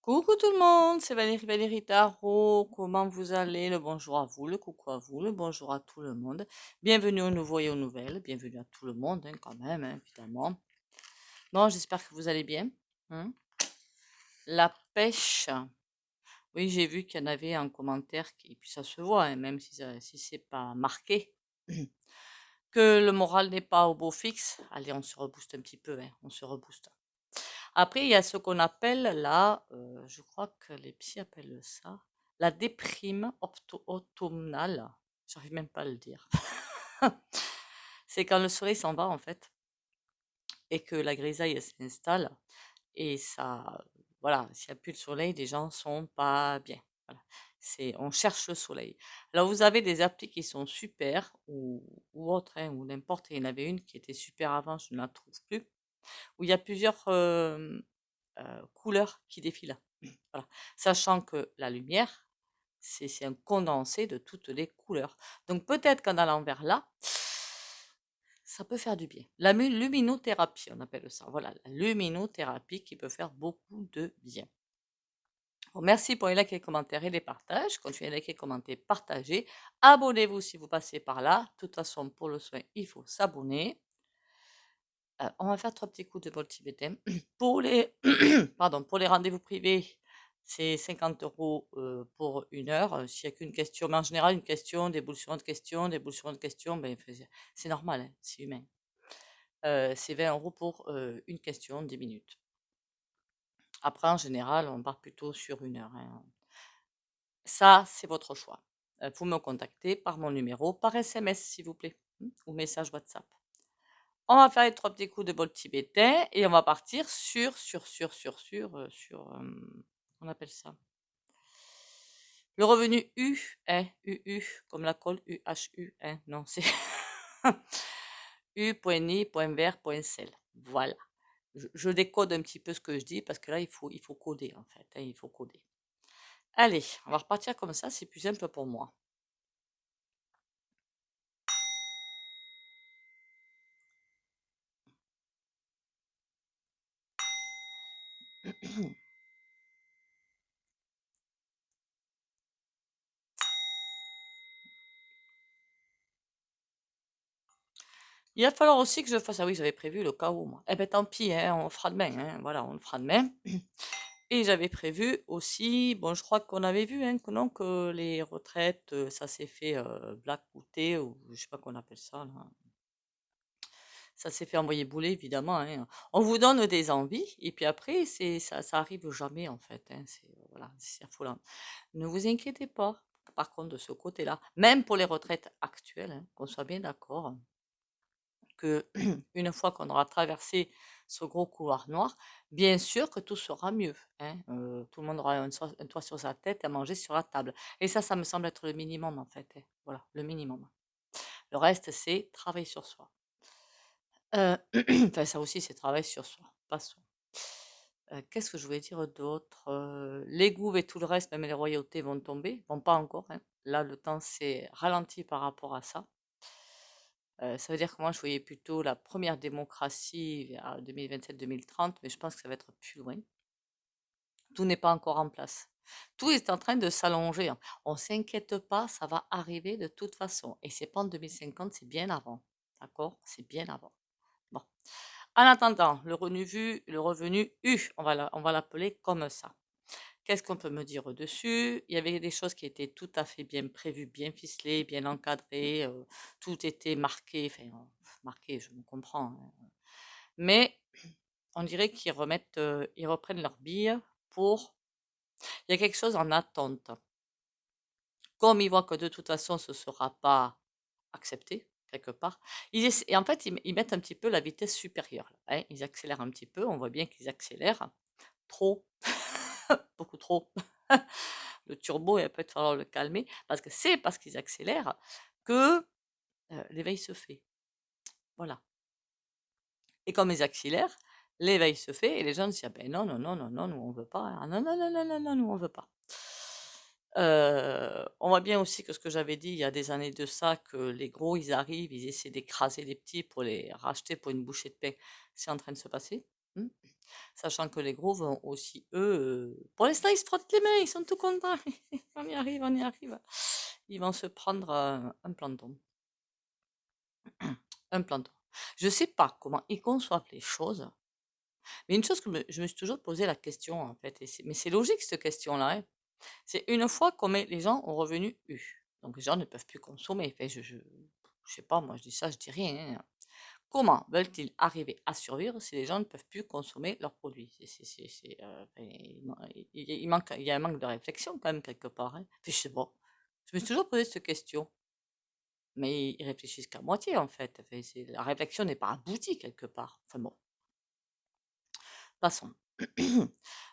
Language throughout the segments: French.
Coucou tout le monde, c'est Valérie Tarot. Comment vous allez? Le bonjour à vous, le coucou à vous, le bonjour à tout le monde. Bienvenue aux nouveaux et aux nouvelles. Bienvenue à tout le monde, hein, quand même, hein, évidemment. Bon, j'espère que vous allez bien. Hein. La pêche. Oui, j'ai vu qu'il y en avait un commentaire qui, et puis ça se voit, hein, même si c'est pas marqué, que le moral n'est pas au beau fixe. Allez, on se rebooste un petit peu, hein, on se rebooste. Après, il y a ce qu'on appelle là, je crois que les psys appellent ça, la déprime automnale. J'arrive même pas à le dire. C'est quand le soleil s'en va en fait et que la grisaille s'installe et ça, voilà, s'il n'y a plus de soleil, les gens sont pas bien. Voilà. On cherche le soleil. Alors vous avez des applis qui sont super ou autres, hein, ou n'importe. Il y en avait une qui était super avant, je ne la trouve plus, où il y a plusieurs couleurs qui défilent. Voilà. Sachant que la lumière, c'est un condensé de toutes les couleurs. Donc peut-être qu'en allant vers là, ça peut faire du bien. La luminothérapie, on appelle ça. Voilà, la luminothérapie qui peut faire beaucoup de bien. Bon, merci pour les likes, les commentaires et les partages. Continuez à liker, commenter, partager. Abonnez-vous si vous passez par là. De toute façon, pour le soin, il faut s'abonner. On va faire 3 petits coups de vol tibétain. Pour les, pardon, pour les rendez-vous privés, c'est 50 € pour 1 heure. S'il n'y a qu'une question, mais en général, une question, des boules sur de questions, des boules sur de questions, ben, c'est normal, hein, c'est humain. C'est 20 € pour une question, 10 minutes. Après, en général, on part plutôt sur 1 heure. Hein. Ça, c'est votre choix. Vous me contactez par mon numéro, par SMS, s'il vous plaît, ou message WhatsApp. On va faire les 3 petits coups de bol tibétain et on va partir on appelle ça le revenu U, hein, UU, comme la colle, UHU, hein, non, c'est U.ni.vert.sel. Voilà. Je décode un petit peu ce que je dis parce que là, il faut coder en fait, hein, il faut coder. Allez, on va repartir comme ça, c'est plus simple pour moi. Il va falloir aussi que je fasse. Ah oui, j'avais prévu le cas où, moi. Eh ben tant pis, hein, on fera demain. Hein, voilà, on le fera demain. Et j'avais prévu aussi, bon, je crois qu'on avait vu, hein, que non, que les retraites, ça s'est fait blackouter, ou je sais pas qu'on appelle ça, là. Ça s'est fait envoyer bouler, évidemment. Hein. On vous donne des envies, et puis après, ça arrive jamais, en fait. Hein, voilà, c'est affolant. Ne vous inquiétez pas, par contre, de ce côté-là. Même pour les retraites actuelles, hein, qu'on soit bien d'accord que une fois qu'on aura traversé ce gros couloir noir, bien sûr que tout sera mieux. Hein. Tout le monde aura un toit sur sa tête et à manger sur la table. Et ça me semble être le minimum en fait. Hein. Voilà, le minimum. Le reste, c'est travail sur soi. Enfin, ça aussi, c'est travail sur soi. Passons. Qu'est-ce que je voulais dire d'autre? Les gouves et tout le reste, même les royautés vont tomber. Bon, pas encore. Hein. Là, le temps s'est ralenti par rapport à ça. Ça veut dire que moi, je voyais plutôt la première démocratie vers 2027-2030, mais je pense que ça va être plus loin. Tout n'est pas encore en place. Tout est en train de s'allonger. Hein. On ne s'inquiète pas, ça va arriver de toute façon. Et c'est pas en 2050, c'est bien avant. D'accord? C'est bien avant. Bon. En attendant, le revenu U, on va l'appeler comme ça. Qu'est-ce qu'on peut me dire dessus? Il y avait des choses qui étaient tout à fait bien prévues, bien ficelées, bien encadrées, tout était marqué, enfin, marqué, je me comprends. Hein. Mais on dirait ils reprennent leurs billes pour. Il y a quelque chose en attente. Comme ils voient que de toute façon ce ne sera pas accepté, quelque part, et en fait, ils mettent un petit peu la vitesse supérieure. Hein. Ils accélèrent un petit peu, on voit bien qu'ils accélèrent trop, beaucoup trop. Le turbo, il va peut-être falloir le calmer, parce que c'est parce qu'ils accélèrent que l'éveil se fait. Voilà. Et comme ils accélèrent, l'éveil se fait et les gens disent: ah ben non, non, non, non, non, nous on veut pas. Ah non, non, non, non, non, non, nous on veut pas. On voit bien aussi que ce que j'avais dit il y a des années de ça, que les gros, ils arrivent, ils essaient d'écraser les petits pour les racheter pour une bouchée de pain. C'est en train de se passer. Sachant que les gros vont aussi, eux, pour l'instant, ils se frottent les mains, ils sont tout contents. On y arrive, on y arrive. Ils vont se prendre un planton. Un planton. Je sais pas comment ils conçoivent les choses, mais une chose que je me suis toujours posé la question, en fait, mais c'est logique cette question-là, hein. C'est une fois qu'on met les gens au revenu U, donc les gens ne peuvent plus consommer. Enfin, je sais pas, moi je dis ça, je dis rien, hein. Comment veulent-ils arriver à survivre si les gens ne peuvent plus consommer leurs produits? Enfin, il y a un manque de réflexion quand même quelque part, hein. Enfin, je sais pas. Je me suis toujours posé cette question, mais ils réfléchissent qu'à moitié en fait. Enfin, la réflexion n'est pas aboutie quelque part. Enfin bon, passons.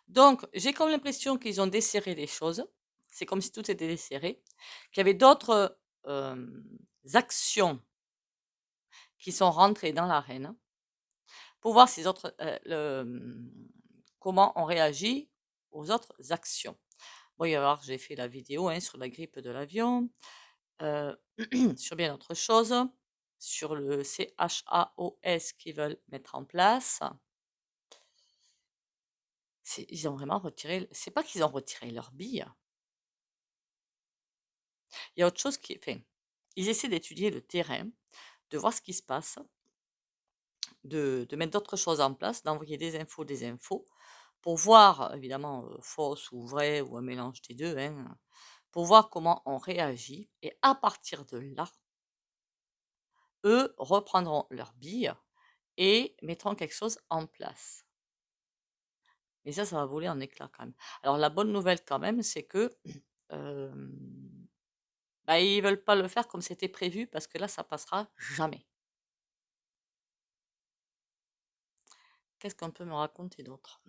Donc, j'ai comme l'impression qu'ils ont desserré les choses. C'est comme si tout était desserré. Qu'il y avait d'autres actions qui sont rentrées dans l'arène pour voir ces autres, comment on réagit aux autres actions. Bon, il va y avoir, j'ai fait la vidéo hein, sur la grippe de l'avion, sur bien d'autres choses, sur le CHAOS qu'ils veulent mettre en place. Ils ont vraiment retiré, c'est pas qu'ils ont retiré leur bille. Il y a autre chose qui est, enfin, ils essaient d'étudier le terrain, de voir ce qui se passe, de mettre d'autres choses en place, d'envoyer des infos, pour voir, évidemment, fausses ou vraies ou un mélange des deux, hein, pour voir comment on réagit. Et à partir de là, eux reprendront leur bille et mettront quelque chose en place. Et ça va voler en éclats quand même. Alors la bonne nouvelle quand même, c'est que bah, ils veulent pas le faire comme c'était prévu parce que là, ça passera jamais. Qu'est-ce qu'on peut me raconter d'autre?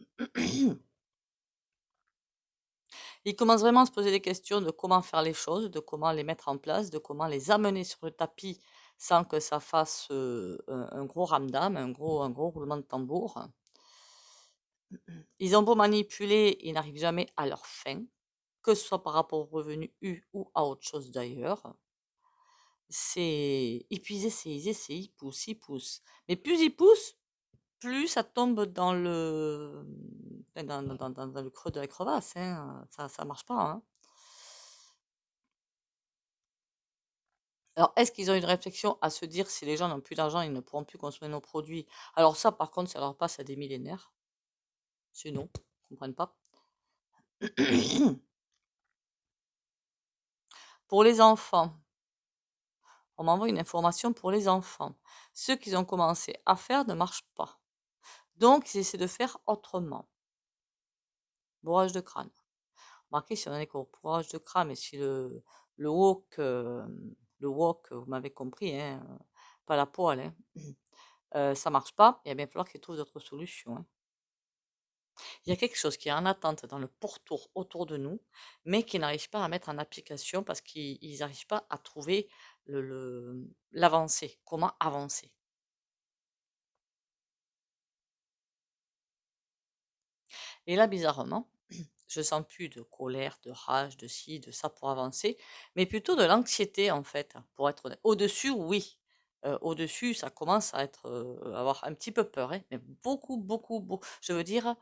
Ils commencent vraiment à se poser des questions de comment faire les choses, de comment les mettre en place, de comment les amener sur le tapis sans que ça fasse un gros ramdam, un gros roulement de tambour. Ils ont beau manipuler, ils n'arrivent jamais à leur fin, que ce soit par rapport au revenu U ou à autre chose d'ailleurs. Et puis ils essaient, ils poussent. Mais plus ils poussent, plus ça tombe dans dans le creux de la crevasse, hein. Ça marche pas, hein. Alors, est-ce qu'ils ont une réflexion à se dire si les gens n'ont plus d'argent, ils ne pourront plus consommer nos produits? Alors ça, par contre, ça leur passe à des millénaires. C'est non, ils ne comprennent pas. Pour les enfants, on m'envoie une information pour les enfants. Ce qu'ils ont commencé à faire ne marche pas. Donc, ils essaient de faire autrement. Bourrage de crâne. Remarquez, si on en est qu'au bourrage de crâne, et si le wok, vous m'avez compris, hein, pas la poêle, ça marche pas, il va bien falloir qu'ils trouvent d'autres solutions, hein. Il y a quelque chose qui est en attente dans le pourtour autour de nous, mais qui n'arrive pas à mettre en application parce qu'ils n'arrivent pas à trouver l'avancée. Comment avancer? Et là, bizarrement, je sens plus de colère, de rage, de ci, de ça pour avancer, mais plutôt de l'anxiété en fait, pour être honnête. Au-dessus, oui. Au-dessus, ça commence à être, avoir un petit peu peur, hein, mais beaucoup, beaucoup, beaucoup. Je veux dire,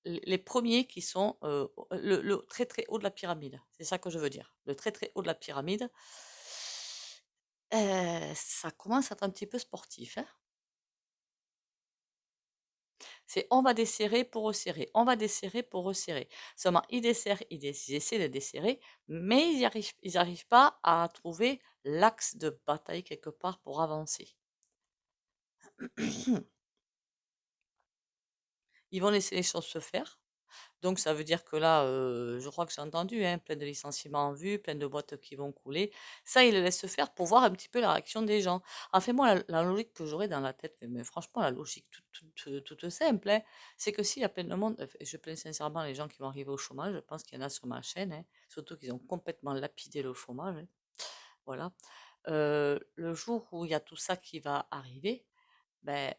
les premiers qui sont, le très, très haut de la pyramide. C'est ça que je veux dire. Le très, très haut de la pyramide, ça commence à être un petit peu sportif, hein. C'est on va desserrer pour resserrer, on va desserrer pour resserrer. Seulement ils desserrent, ils essaient de desserrer, mais ils arrivent pas à trouver l'axe de bataille quelque part pour avancer. Ils vont laisser les choses se faire. Donc ça veut dire que là, je crois que j'ai entendu, hein, plein de licenciements en vue, plein de boîtes qui vont couler. Ça, ils le laissent se faire pour voir un petit peu la réaction des gens. Enfin, moi, la logique que j'aurais dans la tête, mais franchement, la logique toute simple, hein, c'est que s'il y a plein de monde, je plains sincèrement les gens qui vont arriver au chômage, je pense qu'il y en a sur ma chaîne, hein, surtout qu'ils ont complètement lapidé le chômage, hein, voilà. Le jour où il y a tout ça qui va arriver, ben,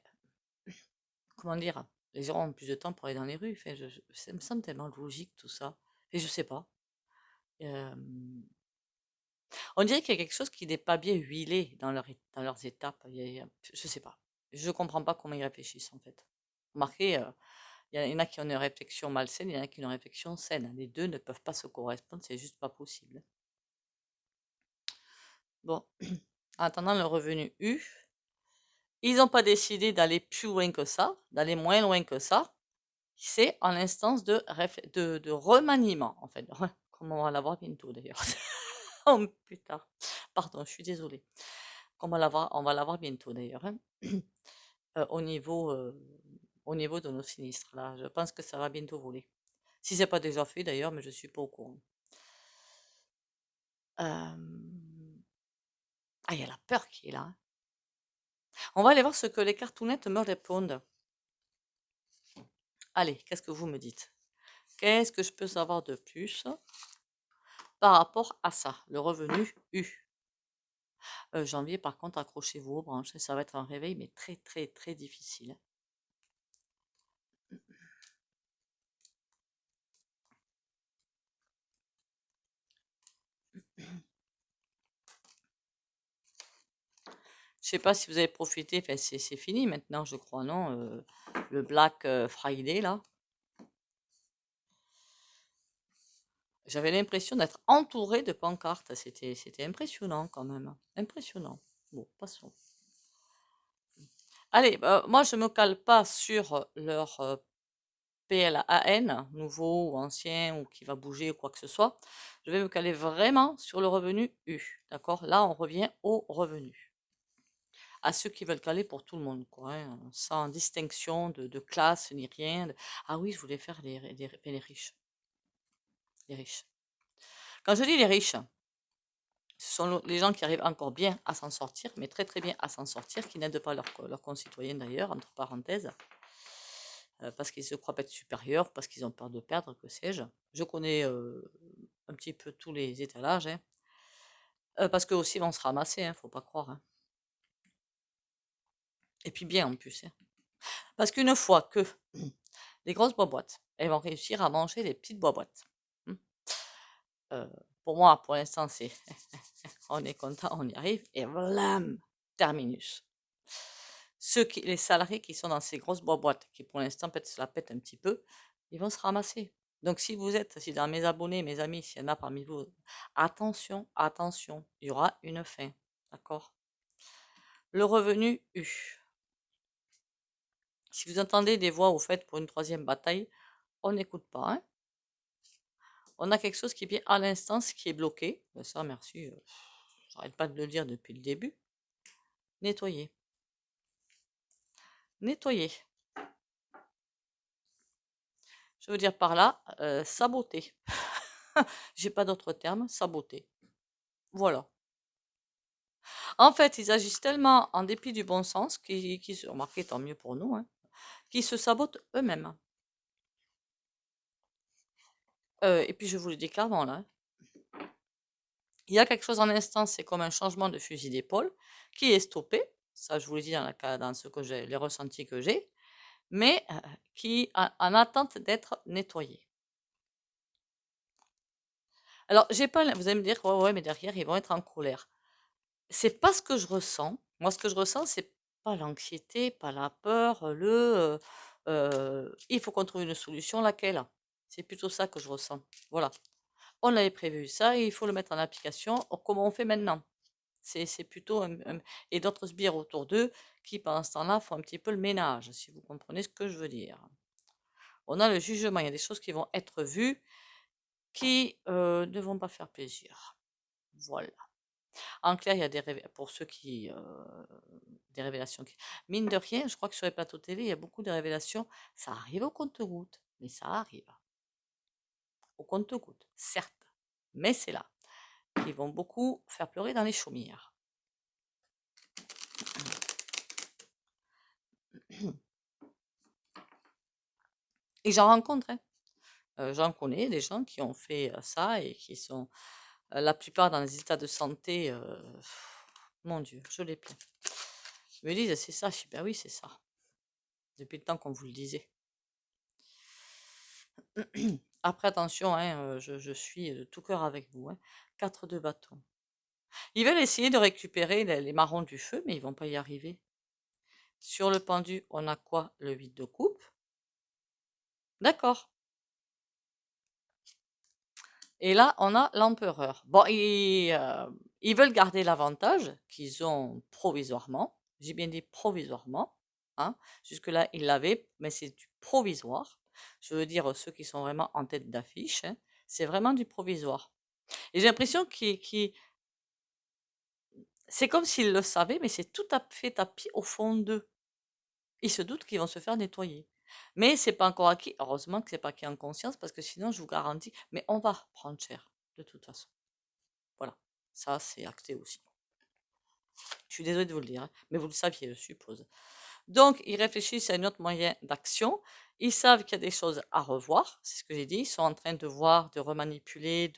comment dire? Les gens ont plus de temps pour aller dans les rues. Enfin, ça me semble tellement logique tout ça. Et je sais pas. On dirait qu'il y a quelque chose qui n'est pas bien huilé dans leurs étapes. Je sais pas. Je comprends pas comment ils réfléchissent en fait. Remarquez, il y en a qui ont une réflexion malsaine, il y en a qui ont une réflexion saine. Les deux ne peuvent pas se correspondre, c'est juste pas possible. Bon, en attendant le revenu U, ils n'ont pas décidé d'aller plus loin que ça, d'aller moins loin que ça. C'est en instance de remaniement, en fait. Comme on va l'avoir bientôt d'ailleurs. Oh putain, pardon, je suis désolée. Comme on va l'avoir bientôt d'ailleurs, hein. Au niveau de nos sinistres, là. Je pense que ça va bientôt voler. Si c'est pas déjà fait d'ailleurs, mais je suis pas au courant. Ah, il y a la peur qui est là, hein. On va aller voir ce que les cartounettes me répondent. Allez, qu'est-ce que vous me dites? Qu'est-ce que je peux savoir de plus par rapport à ça, le revenu U? Janvier, par contre, accrochez-vous aux branches, ça va être un réveil, mais très, très, très difficile. Je sais pas si vous avez profité, enfin, c'est fini maintenant, je crois, non? Le Black Friday, là. J'avais l'impression d'être entourée de pancartes. C'était impressionnant quand même. Impressionnant. Bon, passons. Allez, moi je me cale pas sur leur PLAN, nouveau ou ancien ou qui va bouger ou quoi que ce soit. Je vais me caler vraiment sur le revenu U. D'accord? Là, on revient au revenu. À ceux qui veulent caler pour tout le monde, quoi, hein, sans distinction de classe ni rien. Ah oui, je voulais faire les riches. Les riches. Quand je dis les riches, ce sont les gens qui arrivent encore bien à s'en sortir, mais très très bien à s'en sortir, qui n'aident pas leurs concitoyens d'ailleurs, entre parenthèses, parce qu'ils se croient être supérieurs, parce qu'ils ont peur de perdre, que sais-je. Je connais un petit peu tous les étalages, hein, parce qu'eux aussi vont se ramasser, hein, faut pas croire, hein. Et puis bien en plus, hein. Parce qu'une fois que les grosses boîtes, elles vont réussir à manger les petites boîtes. Euh, pour moi, pour l'instant, c'est on est content, on y arrive, et blam, terminus. Les salariés qui sont dans ces grosses boîtes, qui pour l'instant se la pètent un petit peu, ils vont se ramasser. Donc si dans mes abonnés, mes amis, s'il y en a parmi vous, attention, attention, il y aura une fin, d'accord? Le revenu U. Si vous entendez des voix au fait pour une troisième bataille, on n'écoute pas, hein. On a quelque chose qui vient à l'instance qui est bloqué. Ben ça, merci, j'arrête pas de le dire depuis le début. Nettoyer. Nettoyer. Je veux dire par là, saboter. J'ai pas d'autre terme, saboter. Voilà. En fait, ils agissent tellement en dépit du bon sens qu'ils se remarquez, tant mieux pour nous, hein, qu'ils se sabotent eux-mêmes. Et puis je vous le dis clairement là, hein, il y a quelque chose en instance, c'est comme un changement de fusil d'épaule qui est stoppé. Ça, je vous le dis dans ce que j'ai, les ressentis que j'ai, mais qui en attente d'être nettoyé. Alors, j'ai pas, vous allez me dire, ouais, ouais, mais derrière, ils vont être en colère. C'est pas ce que je ressens. Moi, ce que je ressens, c'est pas l'anxiété, pas la peur, il faut qu'on trouve une solution, laquelle? C'est plutôt ça que je ressens. Voilà. On avait prévu ça et il faut le mettre en application. Comment on fait maintenant? C'est plutôt et d'autres sbires autour d'eux qui, pendant ce temps-là, font un petit peu le ménage, si vous comprenez ce que je veux dire. On a le jugement, il y a des choses qui vont être vues qui ne vont pas faire plaisir. Voilà. En clair, il y a pour ceux qui des révélations mine de rien, je crois que sur les plateaux télé, il y a beaucoup de révélations. Ça arrive au compte-gouttes, mais ça arrive. Au compte-gouttes, certes, mais c'est là. Ils vont beaucoup faire pleurer dans les chaumières. Et j'en rencontre, hein. J'en connais des gens qui ont fait ça et qui sont la plupart dans des états de santé. Mon Dieu, je les plains. Ils me disent, c'est ça. Je dis, ben oui, c'est ça. Depuis le temps qu'on vous le disait. Après, attention, hein, je suis de tout cœur avec vous, hein. 4 de bâton. Ils veulent essayer de récupérer les marrons du feu, mais ils vont pas y arriver. Sur le pendu, on a quoi? Le 8 de coupe. D'accord. Et là, on a l'empereur. Bon, ils veulent garder l'avantage qu'ils ont provisoirement. J'ai bien dit provisoirement. Hein. Jusque-là, ils l'avaient, mais c'est du provisoire. Je veux dire, ceux qui sont vraiment en tête d'affiche, hein, c'est vraiment du provisoire. Et j'ai l'impression c'est comme s'ils le savaient, mais c'est tout à fait tapis au fond d'eux. Ils se doutent qu'ils vont se faire nettoyer. Mais c'est pas encore acquis. Heureusement que c'est pas acquis en conscience, parce que sinon, je vous garantis, mais on va prendre cher, de toute façon. Voilà. Ça, c'est acté aussi. Je suis désolée de vous le dire, hein, mais vous le saviez, je suppose. Donc, ils réfléchissent à un autre moyen d'action. Ils savent qu'il y a des choses à revoir. C'est ce que j'ai dit. Ils sont en train de voir, de remanipuler,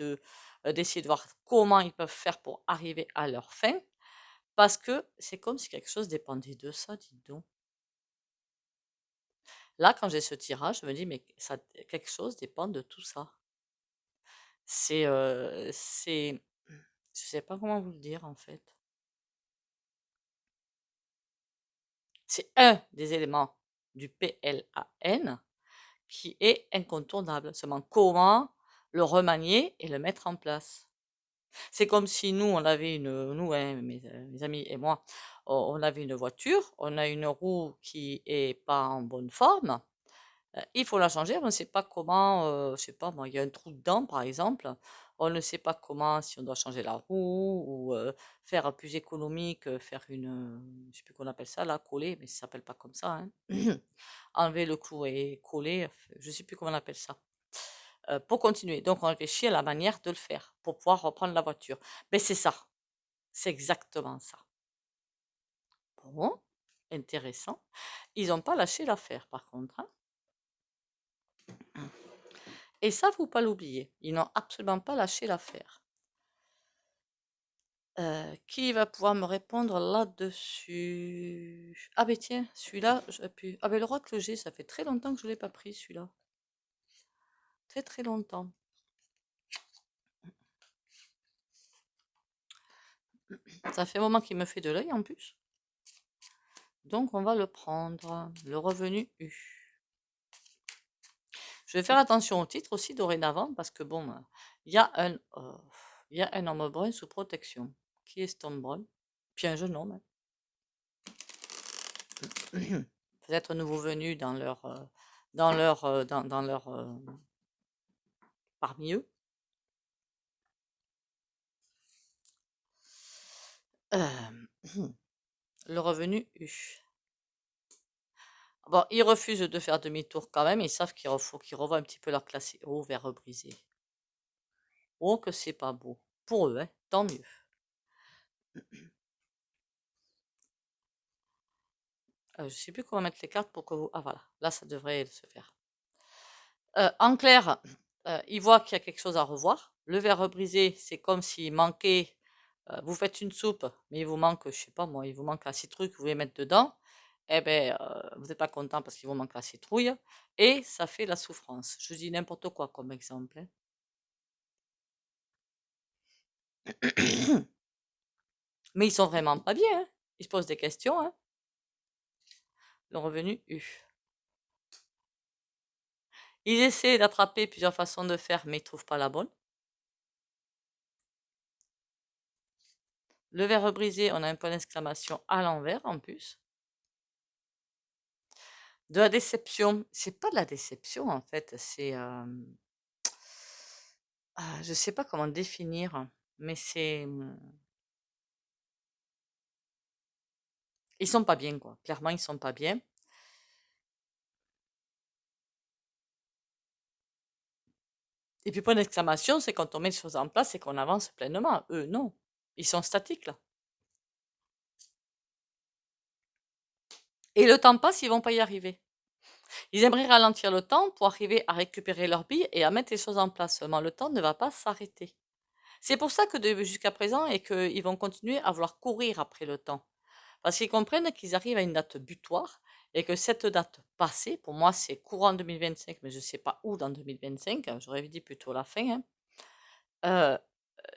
d'essayer de voir comment ils peuvent faire pour arriver à leur fin. Parce que c'est comme si quelque chose dépendait de ça, dites donc. Là, quand j'ai ce tirage, je me dis, mais ça, quelque chose dépend de tout ça. Je sais pas comment vous le dire en fait. C'est un des éléments du PLAN qui est incontournable. Seulement, comment le remanier et le mettre en place? C'est comme si nous, on avait nous, hein, mes amis et moi, on avait une voiture, on a une roue qui est pas en bonne forme. Il faut la changer, on ne sait pas comment, je sais pas moi, il y a un trou dedans par exemple, on ne sait pas comment, si on doit changer la roue ou faire plus économique, faire je sais plus qu'on appelle ça là, coller, mais ça s'appelle pas comme ça, hein. Enlever le clou et coller, je sais plus comment on appelle ça. Pour continuer, donc on réfléchit à la manière de le faire pour pouvoir reprendre la voiture. Mais c'est ça, c'est exactement ça. Bon, intéressant. Ils n'ont pas lâché l'affaire par contre, hein. Et ça, faut pas l'oublier. Ils n'ont absolument pas lâché l'affaire. Qui va pouvoir me répondre là-dessus? Ah ben tiens, celui-là, j'aurais pu. Ah ben le roi que j'ai, ça fait très longtemps que je ne l'ai pas pris, celui-là. Très très longtemps. Ça fait un moment qu'il me fait de l'œil en plus. Donc on va le prendre. Le revenu U. Je vais faire attention au titre aussi dorénavant parce que bon, il y a un homme brun sous protection. Qui est cet homme brun? Puis un jeune homme, hein. Peut-être nouveau venu dans leur parmi eux. Le revenu U. Bon, ils refusent de faire demi-tour quand même. Ils savent qu'il faut qu'ils revoient un petit peu leur classe. Oh, verre brisé. Oh, que c'est pas beau. Pour eux, hein, tant mieux. Je sais plus comment mettre les cartes pour que vous... Ah voilà, là ça devrait se faire. En clair, ils voient qu'il y a quelque chose à revoir. Le verre brisé, c'est comme s'il manquait... vous faites une soupe, mais il vous manque, je sais pas moi, il vous manque la citrouille que vous voulez mettre dedans. Eh ben, vous n'êtes pas content parce qu'il vous manque la citrouille. Et ça fait la souffrance. Je dis n'importe quoi comme exemple, hein. Mais ils sont vraiment pas bien, hein. Ils se posent des questions, hein. Le revenu U. Ils essaient d'attraper plusieurs façons de faire, mais ils trouvent pas la bonne. Le verre brisé, on a un point d'exclamation à l'envers en plus. De la déception, c'est pas de la déception en fait, je sais pas comment définir, mais ils sont pas bien quoi. Clairement, ils sont pas bien. Et puis point d'exclamation, c'est quand on met les choses en place et qu'on avance pleinement. Eux, non. Ils sont statiques là. Et le temps passe, ils vont pas y arriver. Ils aimeraient ralentir le temps pour arriver à récupérer leurs billes et à mettre les choses en place. Seulement, le temps ne va pas s'arrêter. C'est pour ça que jusqu'à présent, et qu'ils vont continuer à vouloir courir après le temps. Parce qu'ils comprennent qu'ils arrivent à une date butoir et que cette date passée, pour moi, c'est courant 2025, mais je ne sais pas où dans 2025, j'aurais dit plutôt la fin, hein,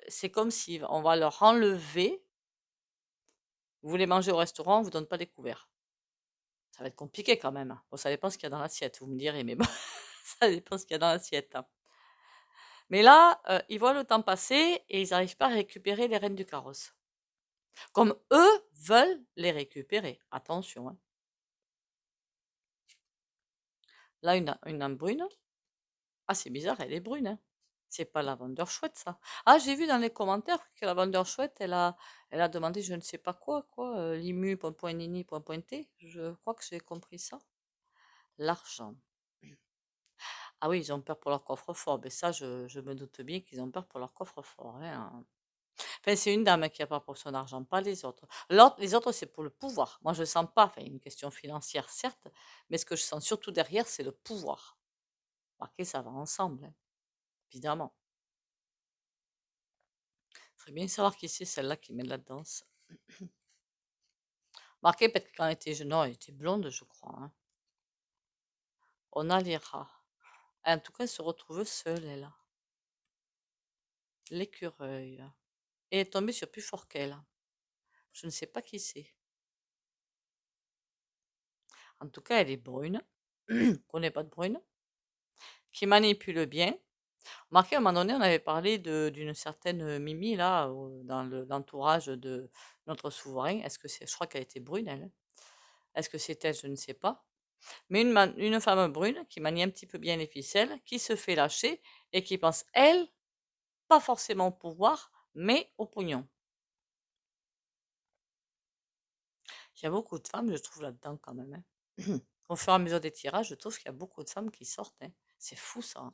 c'est comme si on va leur enlever. Vous voulez manger au restaurant, on ne vous donne pas des couverts. Ça va être compliqué quand même. Bon, ça dépend ce qu'il y a dans l'assiette, vous me direz, mais bon, ça dépend ce qu'il y a dans l'assiette, hein. Mais là, ils voient le temps passer et ils n'arrivent pas à récupérer les rênes du carrosse. Comme eux veulent les récupérer. Attention, hein. Là, une âme brune. Ah, c'est bizarre, elle est brune, hein. C'est pas la vendeur chouette, ça. Ah, j'ai vu dans les commentaires que la vendeur chouette, elle a demandé je ne sais pas quoi, limu, point nini, point t. Je crois que j'ai compris ça. L'argent. Ah oui, ils ont peur pour leur coffre-fort. Mais ça, je me doute bien qu'ils ont peur pour leur coffre-fort, hein. Enfin, c'est une dame qui a peur pour son argent, pas les autres. Les autres, c'est pour le pouvoir. Moi, je ne sens pas, enfin, une question financière, certes, mais ce que je sens surtout derrière, c'est le pouvoir. Marquez, ça va ensemble, hein, évidemment. Il faudrait bien savoir qui c'est celle-là qui met de la danse. Marquez, peut-être que quand elle était jeune, non, elle était blonde, je crois, hein. On a les rats. En tout cas, elle se retrouve seule, elle. L'écureuil. Et elle est tombée sur plus fort qu'elle. Je ne sais pas qui c'est. En tout cas, elle est brune. On n'est pas de brune. Qui manipule bien. Remarquez, à un moment donné, on avait parlé d'une certaine Mimi, là, dans l'entourage de notre souverain. Est-ce que c'est, je crois qu'elle était brune, elle, hein. Est-ce que c'est elle? Je ne sais pas. Mais une femme brune qui manie un petit peu bien les ficelles, qui se fait lâcher et qui pense, elle, pas forcément au pouvoir, mais au pognon. Il y a beaucoup de femmes, je trouve, là-dedans quand même, hein. Au fur et à mesure des tirages, je trouve qu'il y a beaucoup de femmes qui sortent, hein. C'est fou, ça, hein.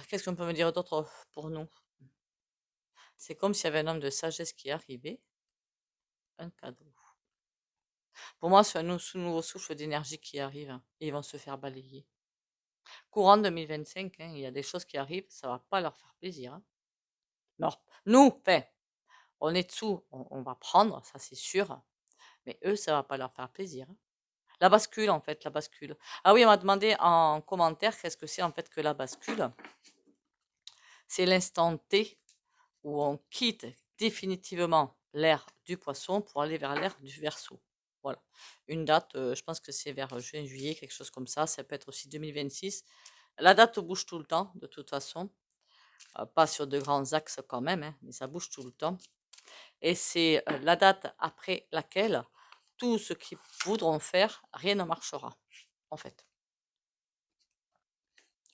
Qu'est-ce qu'on peut me dire d'autre pour nous? C'est comme s'il y avait un homme de sagesse qui arrivait, un cadeau. Pour moi, c'est un nouveau souffle d'énergie qui arrive, hein, et ils vont se faire balayer. Courant 2025, hein, il y a des choses qui arrivent, ça va pas leur faire plaisir, hein. Non, nous, enfin, on est dessous, on va prendre, ça c'est sûr, mais eux, ça va pas leur faire plaisir, hein. La bascule, en fait, la bascule. Ah oui, on m'a demandé en commentaire qu'est-ce que c'est en fait que la bascule. C'est l'instant T où on quitte définitivement l'ère du poisson pour aller vers l'ère du Verseau. Voilà. Une date, je pense que c'est vers juin, juillet, quelque chose comme ça. Ça peut être aussi 2026. La date bouge tout le temps, de toute façon. Pas sur de grands axes quand même, hein, mais ça bouge tout le temps. Et c'est la date après laquelle tout ce qu'ils voudront faire, rien ne marchera, en fait.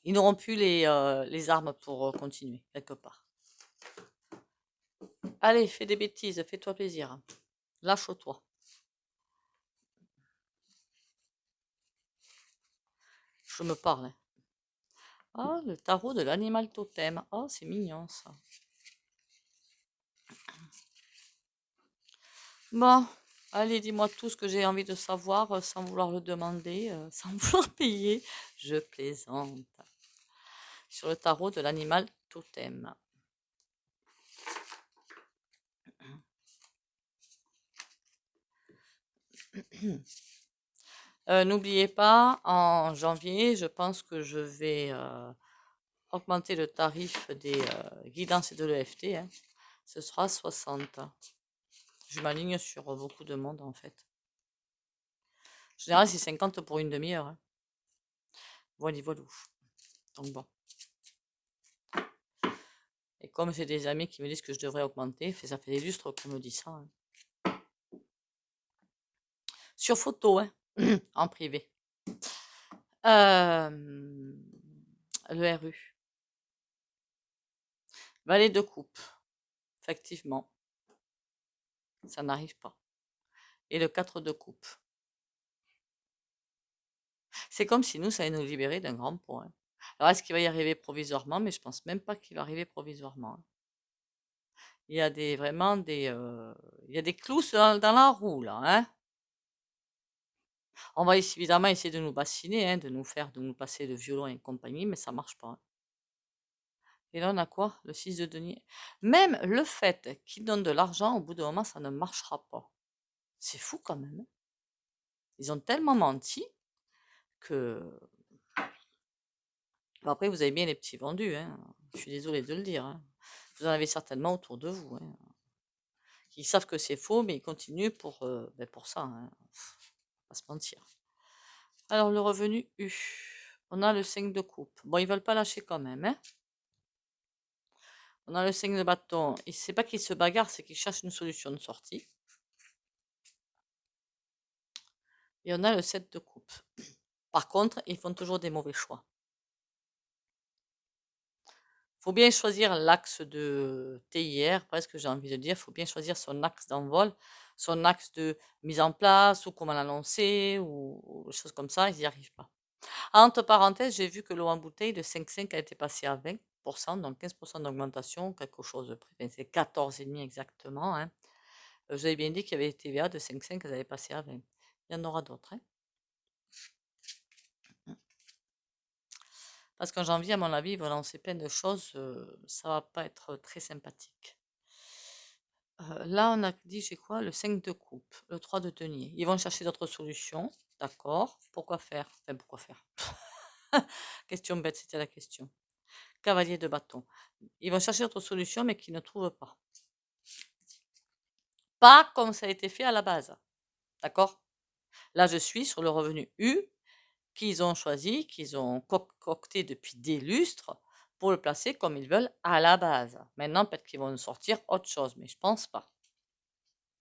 Ils n'auront plus les armes pour continuer, quelque part. Allez, fais des bêtises, fais-toi plaisir. Lâche-toi. Je me parle, hein. Ah, le tarot de l'animal totem. Oh, c'est mignon, ça. Bon, allez, dis-moi tout ce que j'ai envie de savoir sans vouloir le demander, sans vouloir payer. Je plaisante. Sur le tarot de l'animal totem. N'oubliez pas, en janvier, je pense que je vais augmenter le tarif des guidances et de l'EFT, hein. Ce sera 60. Je m'aligne sur beaucoup de monde, en fait. En général, c'est 50 pour une demi-heure, hein. Voilà, voilà. Donc bon. Et comme j'ai des amis qui me disent que je devrais augmenter, ça fait des lustres qu'on me dit ça, hein. Sur photo, hein, en privé. Le RU. Valet de coupe. Effectivement. Ça n'arrive pas. Et le 4 de coupe. C'est comme si nous, ça allait nous libérer d'un grand point. Alors, est-ce qu'il va y arriver provisoirement? Mais je pense même pas qu'il va arriver provisoirement, hein. Il y a vraiment il y a des clous dans la roue, là, hein. On va évidemment essayer de nous bassiner, hein, de nous passer le violon et compagnie, mais ça marche pas, hein. Et là, on a quoi? Le 6 de denier. Même le fait qu'ils donnent de l'argent, au bout d'un moment, ça ne marchera pas. C'est fou quand même, hein. Ils ont tellement menti que... Bon, après, vous avez bien les petits vendus, hein. Je suis désolée de le dire, hein. Vous en avez certainement autour de vous, hein, Ils savent que c'est faux, mais ils continuent pour ça, hein. Pas se mentir. Alors, le revenu U. On a le 5 de coupe. Bon, ils veulent pas lâcher quand même, hein. On a le 5 de bâton. Et c'est pas qu'ils se bagarrent, c'est qu'ils cherchent une solution de sortie. Et on a le 7 de coupe. Par contre, ils font toujours des mauvais choix. Faut bien choisir l'axe de TIR, presque j'ai envie de dire. Faut bien choisir son axe d'envol, son axe de mise en place, ou comment l'annoncer, ou des choses comme ça. Ils n'y arrivent pas. Entre parenthèses, j'ai vu que l'eau en bouteille de 5,5 a été passée à 20%, donc 15% d'augmentation, quelque chose de près. C'est 14,5 exactement, hein. Je vous avais bien dit qu'il y avait les TVA de 5,5, elles avaient passé à 20. Il y en aura d'autres, hein. Parce qu'en janvier, à mon avis, ils vont lancer plein de choses. Ça va pas être très sympathique. Là, on a dit, j'ai quoi? Le 5 de coupe, le 3 de denier. Ils vont chercher d'autres solutions. D'accord. Pourquoi faire? Enfin, pourquoi faire? Question bête, c'était la question. Cavalier de bâton. Ils vont chercher d'autres solutions, mais qu'ils ne trouvent pas. Pas comme ça a été fait à la base. D'accord? Là, je suis sur le revenu U qu'ils ont choisi, qu'ils ont concocté depuis des lustres pour le placer comme ils veulent à la base. Maintenant, peut-être qu'ils vont nous sortir autre chose, mais je pense pas.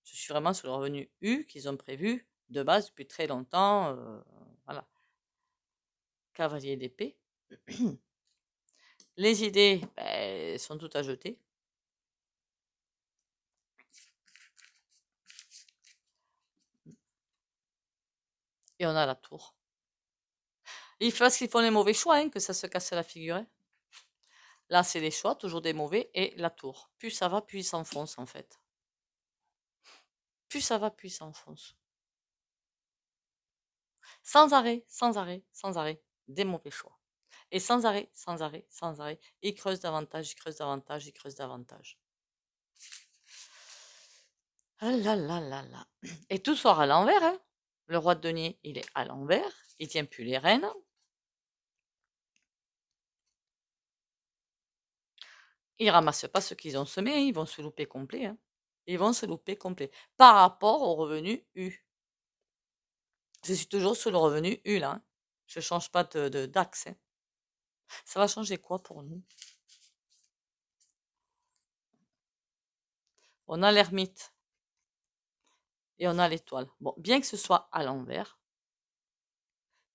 Je suis vraiment sur le revenu U qu'ils ont prévu de base depuis très longtemps. Voilà. Cavalier d'épée. Les idées sont toutes à jeter. Et on a la tour. Parce qu'ils font les mauvais choix, hein, que ça se casse la figure, hein. Là, c'est les choix, toujours des mauvais, et la tour. Plus ça va, plus il s'enfonce, en fait. Plus ça va, plus il s'enfonce. Sans arrêt, sans arrêt, sans arrêt, des mauvais choix. Et sans arrêt, sans arrêt, sans arrêt, il creuse davantage, il creuse davantage, il creuse davantage. Ah là là là là. Et tout sort à l'envers, hein. Le roi de denier, il est à l'envers, il tient plus les rênes. Ils ramassent pas ce qu'ils ont semé, hein, ils vont se louper complet, hein. Ils vont se louper complet. Par rapport au revenu U. Je suis toujours sur le revenu U là, hein. Je change pas d'axe, hein. Ça va changer quoi pour nous? On a l'ermite et on a l'étoile. Bon, bien que ce soit à l'envers.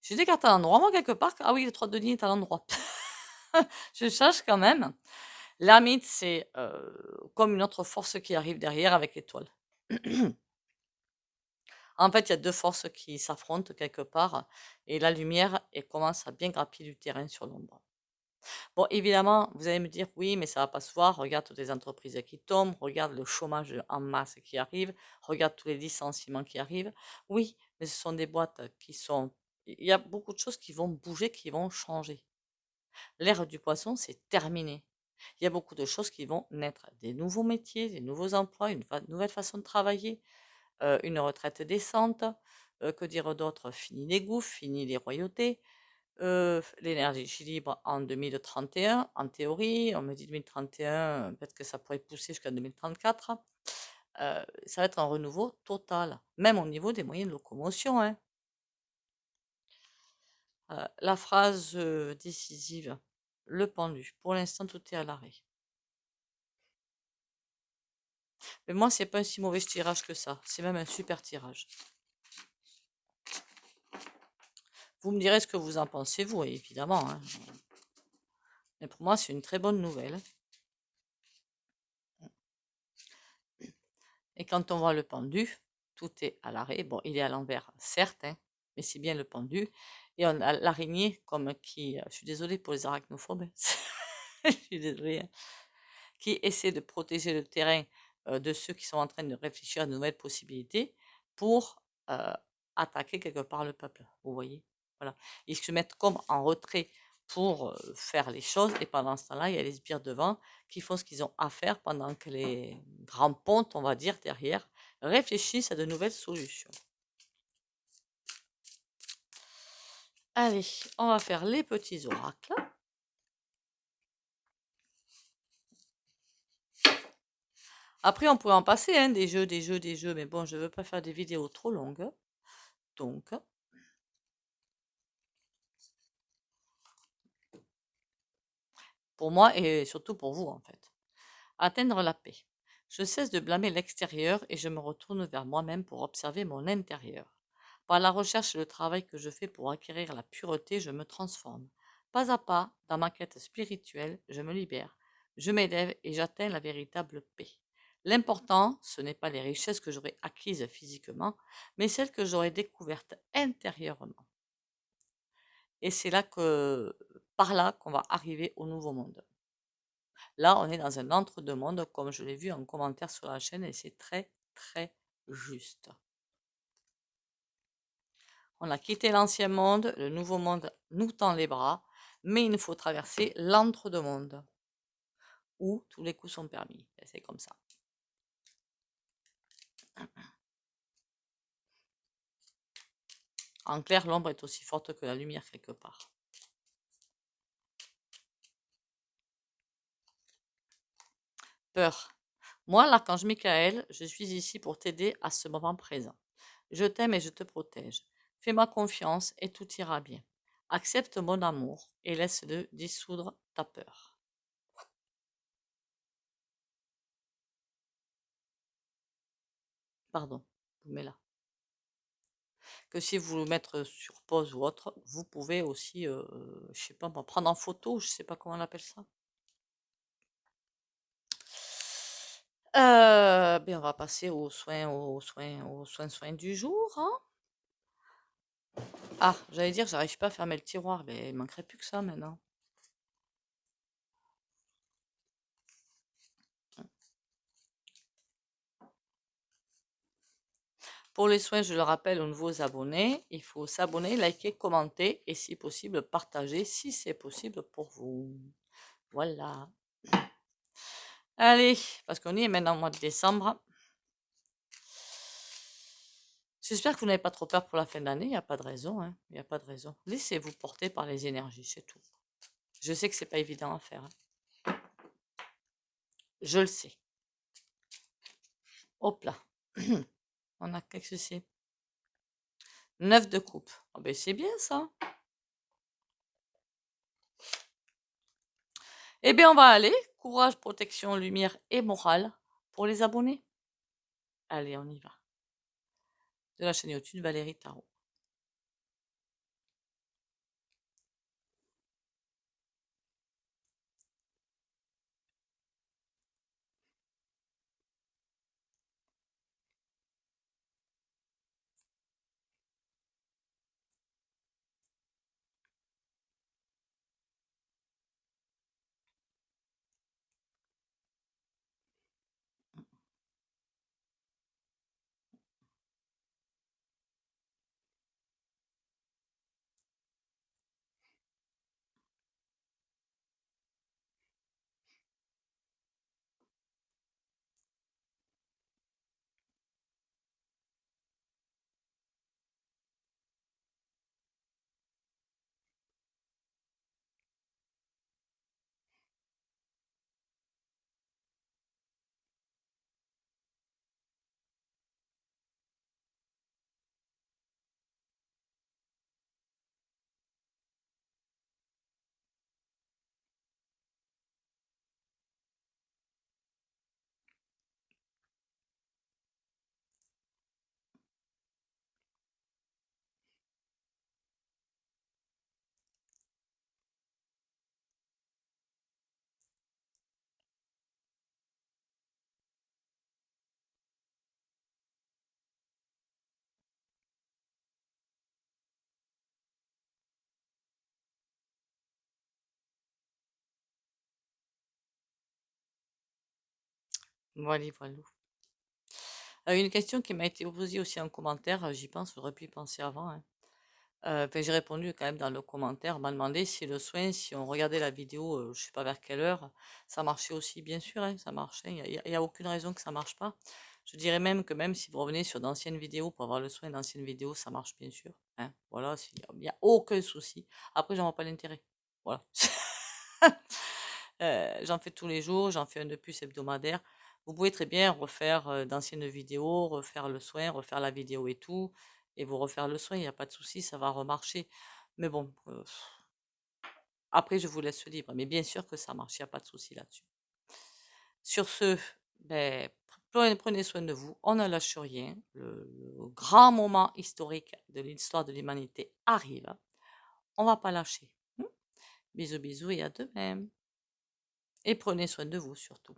J'ai des cartes à l'endroit, moi, quelque part. Ah oui, le 3 de denier est à l'endroit. Je cherche quand même. L'ermite, c'est comme une autre force qui arrive derrière avec l'étoile. En fait, il y a deux forces qui s'affrontent quelque part et la lumière, elle commence à bien grappiller du terrain sur l'ombre. Bon, évidemment, vous allez me dire, oui, mais ça va pas se voir. Regarde toutes les entreprises qui tombent, regarde le chômage en masse qui arrive, regarde tous les licenciements qui arrivent. Oui, mais ce sont des boîtes qui sont... Il y a beaucoup de choses qui vont bouger, qui vont changer. L'ère du poisson, c'est terminé. Il y a beaucoup de choses qui vont naître. Des nouveaux métiers, des nouveaux emplois, une nouvelle façon de travailler, une retraite décente. Que dire d'autre? Fini les gouffres, fini les royautés. L'énergie libre en 2031, en théorie. On me dit 2031, peut-être que ça pourrait pousser jusqu'à 2034. Ça va être un renouveau total, même au niveau des moyens de locomotion, hein. La phrase décisive, le pendu. Pour l'instant, tout est à l'arrêt. Mais moi, c'est pas un si mauvais tirage que ça. C'est même un super tirage. Vous me direz ce que vous en pensez, vous, évidemment, hein. Mais pour moi, c'est une très bonne nouvelle. Et quand on voit le pendu, tout est à l'arrêt. Bon, il est à l'envers, certes, hein, mais c'est bien le pendu. Et on a l'araignée comme qui, je suis désolée pour les arachnophobes, hein. Je suis désolée, hein, qui essaie de protéger le terrain de ceux qui sont en train de réfléchir à de nouvelles possibilités pour attaquer quelque part le peuple. Vous voyez? Voilà. Ils se mettent comme en retrait pour faire les choses et pendant ce temps-là, il y a les sbires devant qui font ce qu'ils ont à faire pendant que les grands pontes, on va dire, derrière, réfléchissent à de nouvelles solutions. Allez, on va faire les petits oracles. Après, on pourrait en passer, hein, des jeux, mais bon, je veux pas faire des vidéos trop longues. Donc, pour moi et surtout pour vous, en fait. Atteindre la paix. Je cesse de blâmer l'extérieur et je me retourne vers moi-même pour observer mon intérieur. Par la recherche et le travail que je fais pour acquérir la pureté, je me transforme. Pas à pas, dans ma quête spirituelle, je me libère. Je m'élève et j'atteins la véritable paix. L'important, ce n'est pas les richesses que j'aurai acquises physiquement, mais celles que j'aurai découvertes intérieurement. Et c'est là que, par là, qu'on va arriver au nouveau monde. Là, on est dans un entre-deux-mondes, comme je l'ai vu en commentaire sur la chaîne, et c'est très, très juste. On a quitté l'ancien monde, le nouveau monde nous tend les bras, mais il nous faut traverser l'entre-deux-mondes, où tous les coups sont permis. Et c'est comme ça. En clair, l'ombre est aussi forte que la lumière quelque part. Peur. Moi, l'archange Michael, je suis ici pour t'aider à ce moment présent. Je t'aime et je te protège. Fais-moi confiance et tout ira bien. Accepte mon amour et laisse-le dissoudre ta peur. Pardon, vous mettez là. Que si vous voulez mettre sur pause ou autre, vous pouvez aussi, je sais pas moi, prendre en photo, je sais pas comment on appelle ça. Ben on va passer aux soins du jour, hein. Ah, j'allais dire, j'arrive pas à fermer le tiroir, mais il manquerait plus que ça maintenant. Pour les soins, je le rappelle aux nouveaux abonnés, il faut s'abonner, liker, commenter et si possible partager si c'est possible pour vous. Voilà. Allez, parce qu'on y est maintenant au mois de décembre. J'espère que vous n'avez pas trop peur pour la fin de l'année, il n'y a pas de raison, hein. Il n'y a pas de raison. Laissez-vous porter par les énergies, c'est tout. Je sais que c'est pas évident à faire, hein. Je le sais. Hop là. On a qu'est-ce que c'est 9 de coupe. Oh ben c'est bien ça. Eh bien, on va aller. Courage, protection, lumière et morale pour les abonnés. Allez, on y va. De la chaîne YouTube Valérie Tarot. Voilà, voilà. Une question qui m'a été posée aussi en commentaire, j'y pense, j'aurais pu y penser avant, hein. Enfin, j'ai répondu quand même dans le commentaire. On m'a demandé si le soin, si on regardait la vidéo, je sais pas vers quelle heure, ça marchait aussi. Bien sûr, hein, ça marchait. Il y a aucune raison que ça marche pas. Je dirais même que même si vous revenez sur d'anciennes vidéos pour avoir le soin d'anciennes vidéos, ça marche bien sûr, hein. Voilà, il y a aucun souci. Après, j'en vois pas l'intérêt. Voilà. J'en fais tous les jours, j'en fais un de plus hebdomadaire. Vous pouvez très bien refaire d'anciennes vidéos, refaire le soin, refaire la vidéo et tout, et vous refaire le soin, il n'y a pas de souci, ça va remarcher. Mais bon, après, je vous laisse libre. Mais bien sûr que ça marche, il n'y a pas de souci là-dessus. Sur ce, ben, prenez soin de vous, on ne lâche rien. Le grand moment historique de l'histoire de l'humanité arrive. On va pas lâcher. Bisous, bisous et à demain. Et prenez soin de vous surtout.